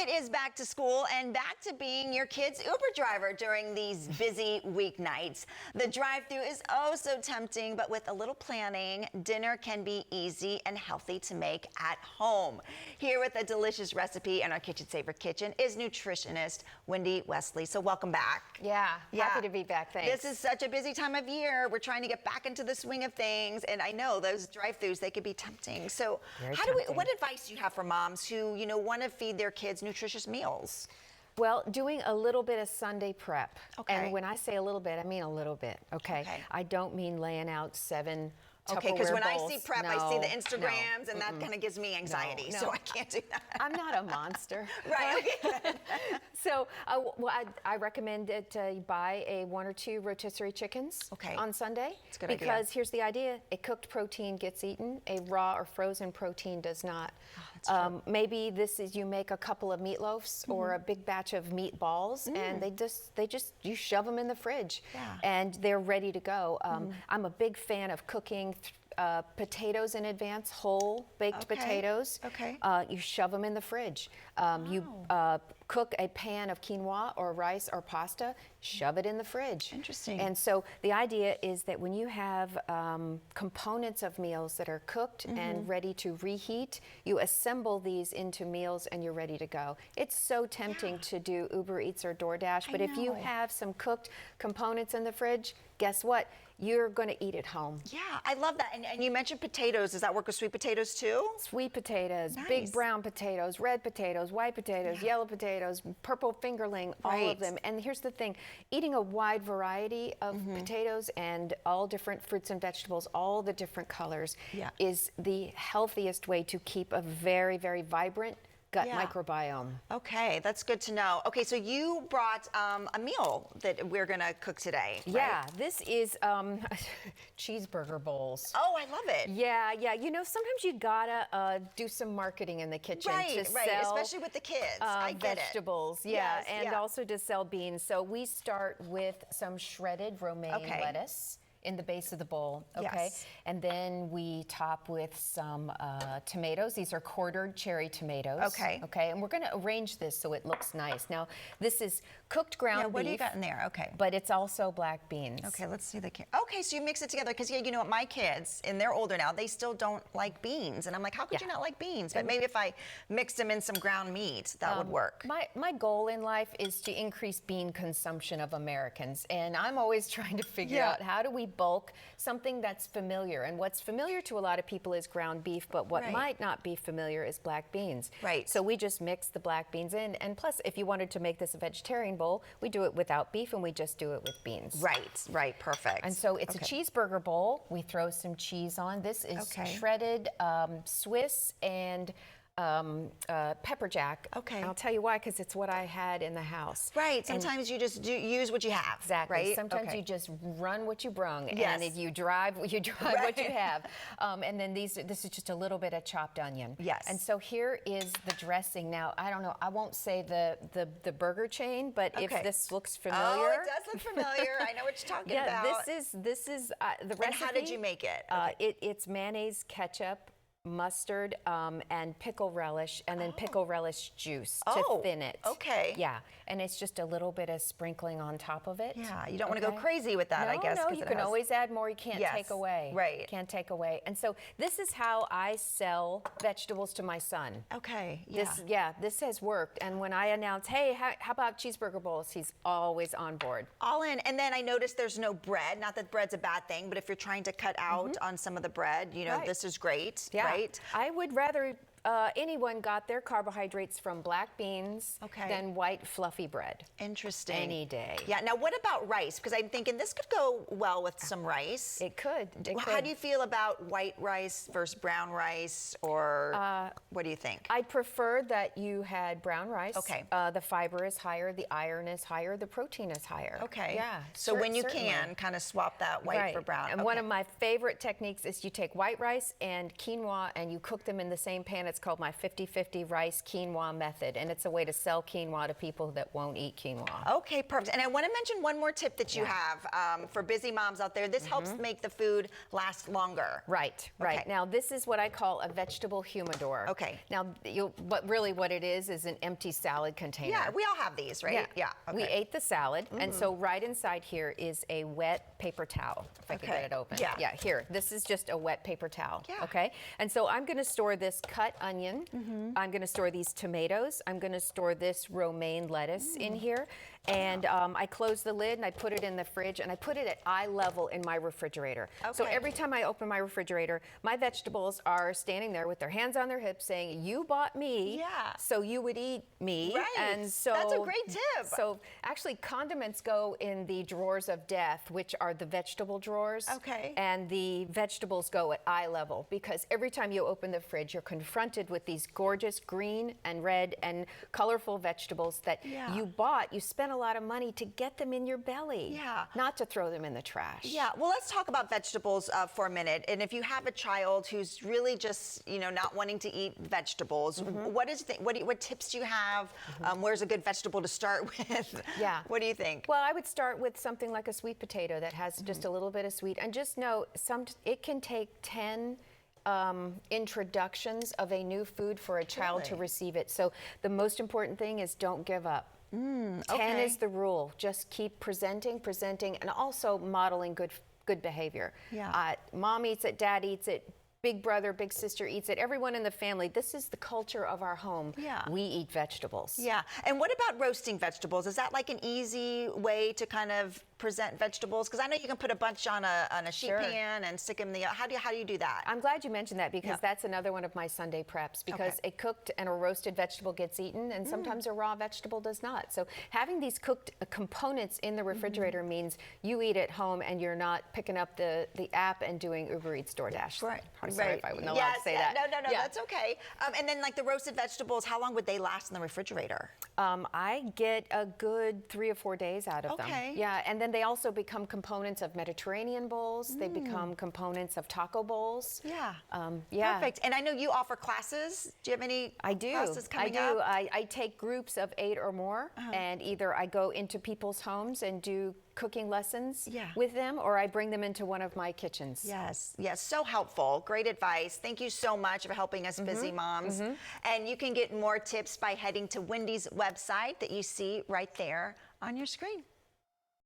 It is back to school and back to being your kid's Uber driver during these busy weeknights. The drive-thru is oh so tempting, but with a little planning, dinner can be easy and healthy to make at home. Here with a delicious recipe in our Kitchen Saver kitchen is nutritionist Wendy Wesley. So welcome back. Yeah, happy to be back, thanks. This is such a busy time of year. We're trying to get back into the swing of things, and I know those drive-thrus, they could be tempting. So what advice do you have for moms who, want to feed their kids nutritious meals? Well, doing a little bit of Sunday prep. Okay. And when I say a little bit, I mean a little bit, okay? I don't mean laying out 7 Tupperware Okay, because when bowls. I see prep, I see the Instagrams, and that kind of gives me anxiety, so I can't do that. I'm not a monster. Right, okay. So I recommend that you buy 1 or 2 rotisserie chickens on Sunday. That's a good idea. Because here's the idea, a cooked protein gets eaten, a raw or frozen protein does not. Oh, that's true. Maybe this is, you make a couple of meatloafs or a big batch of meatballs, and you shove them in the fridge, and they're ready to go. I'm a big fan of cooking potatoes in advance, whole baked potatoes. You shove them in the fridge. You cook a pan of quinoa or rice or pasta, shove it in the fridge. Interesting. And so the idea is that when you have components of meals that are cooked and ready to reheat, you assemble these into meals and you're ready to go. It's so tempting to do Uber Eats or DoorDash, but if you have some cooked components in the fridge, guess what? You're going to eat at home. Yeah, I love that. And you mentioned potatoes. Does that work with sweet potatoes too? Sweet potatoes, big brown potatoes, red potatoes, white potatoes, yellow potatoes, purple fingerling, all of them. And here's the thing, eating a wide variety of potatoes and all different fruits and vegetables, all the different colors, is the healthiest way to keep a very, very vibrant gut microbiome. Okay, that's good to know. Okay, so you brought a meal that we're gonna cook today, Yeah, this is cheeseburger bowls. Oh, I love it. Yeah, sometimes you gotta do some marketing in the kitchen to sell, especially with the kids. I get vegetables, and also to sell beans. So we start with some shredded romaine lettuce in the base of the bowl, and then we top with some tomatoes. These are quartered cherry tomatoes. And we're going to arrange this so it looks nice. Now, this is cooked ground beef. What do you got in there? Okay. But it's also black beans. Okay, let's see the. Okay, so you mix it together because you know what, my kids, and they're older now, they still don't like beans, and I'm like, how could you not like beans? But maybe if I mixed them in some ground meat, that would work. My goal in life is to increase bean consumption of Americans, and I'm always trying to figure out how do we bulk something that's familiar. And what's familiar to a lot of people is ground beef, but what might not be familiar is black beans. So we just mix the black beans in, and plus if you wanted to make this a vegetarian bowl, we do it without beef and we just do it with beans. Right, perfect. And so it's a cheeseburger bowl. We throw some cheese on. This is shredded Swiss and pepper jack. And I'll tell you why, because it's what I had in the house. Sometimes you just use what you have. Exactly. Sometimes you just run what you brung, and if you drive what you have. And then this is just a little bit of chopped onion. And so here is the dressing. Now, I don't know, I won't say the burger chain, but if this looks familiar. Oh, it does look familiar. I know what you're talking about. This is the recipe. And how did you make it? It's mayonnaise, ketchup, mustard, and pickle relish, and then pickle relish juice to thin it. And it's just a little bit of sprinkling on top of it. You don't want to go crazy with that, I guess. No, you can always add more. You can't take away. Can't take away. And so this is how I sell vegetables to my son. This has worked. And when I announce, hey, how about cheeseburger bowls, he's always on board. All in. And then I noticed there's no bread. Not that bread's a bad thing, but if you're trying to cut out on some of the bread, this is great. I would rather anyone got their carbohydrates from black beans than white fluffy bread. Interesting. Any day. Now what about rice? Because I'm thinking this could go well with some rice. It could. How do you feel about white rice versus brown rice, or what do you think? I'd prefer that you had brown rice. The fiber is higher, the iron is higher, the protein is higher. So when you can, kind of swap that white for brown. And one of my favorite techniques is you take white rice and quinoa and you cook them in the same pan It's called my 50-50 rice quinoa method, and it's a way to sell quinoa to people that won't eat quinoa. Okay, perfect. And I want to mention one more tip that you have for busy moms out there. This helps make the food last longer. Right. Okay. Now, this is what I call a vegetable humidor. Okay. Now, what it is an empty salad container. Yeah, we all have these, right? Yeah. Okay. We ate the salad, and so right inside here is a wet paper towel. If I could get it open. Yeah. Here. This is just a wet paper towel. Yeah. Okay. And so I'm going to store this cut onion. I'm going to store these tomatoes. I'm going to store this romaine lettuce in here. And I close the lid and I put it in the fridge and I put it at eye level in my refrigerator. So Okay. every time I open my refrigerator, my vegetables are standing there with their hands on their hips saying, "You bought me, so you would eat me." Right. And so That's a great tip. So actually, condiments go in the drawers of death, which are the vegetable drawers. Okay. And the vegetables go at eye level because every time you open the fridge, you're confronted with these gorgeous green and red and colorful vegetables that you bought. You spent a lot of money to get them in your belly. Yeah. Not to throw them in the trash. Yeah, well, let's talk about vegetables for a minute. And if you have a child who's really just, not wanting to eat vegetables, what tips do you have? Where's a good vegetable to start with? Yeah. What do you think? Well, I would start with something like a sweet potato that has just a little bit of sweet. And just know, it can take 10 introductions of a new food for a child to receive it. So the most important thing is don't give up. 10 is the rule. Just keep presenting, and also modeling good behavior. Yeah. Mom eats it, dad eats it, big brother, big sister eats it. Everyone in the family. This is the culture of our home. Yeah. We eat vegetables. Yeah. And what about roasting vegetables? Is that like an easy way to kind of present vegetables? Because I know you can put a bunch on a sheet pan and stick them in the. How do you do that? I'm glad you mentioned that because that's another one of my Sunday preps because a cooked and a roasted vegetable gets eaten and sometimes a raw vegetable does not. So having these cooked components in the refrigerator means you eat at home and you're not picking up the app and doing Uber Eats, DoorDash. Right. I'm sorry if I wasn't allowed to say that. No, that's okay. And then like the roasted vegetables, how long would they last in the refrigerator? I get a good 3 or 4 days out of them. Yeah, and then they also become components of Mediterranean bowls. They become components of taco bowls. Yeah. Yeah. Perfect. And I know you offer classes. Do you have any classes coming up? I take groups of 8 or more, and either I go into people's homes and do cooking lessons with them, or I bring them into one of my kitchens. Yes, so helpful. Great advice. Thank you so much for helping us busy moms. And you can get more tips by heading to Wendy's website that you see right there on your screen.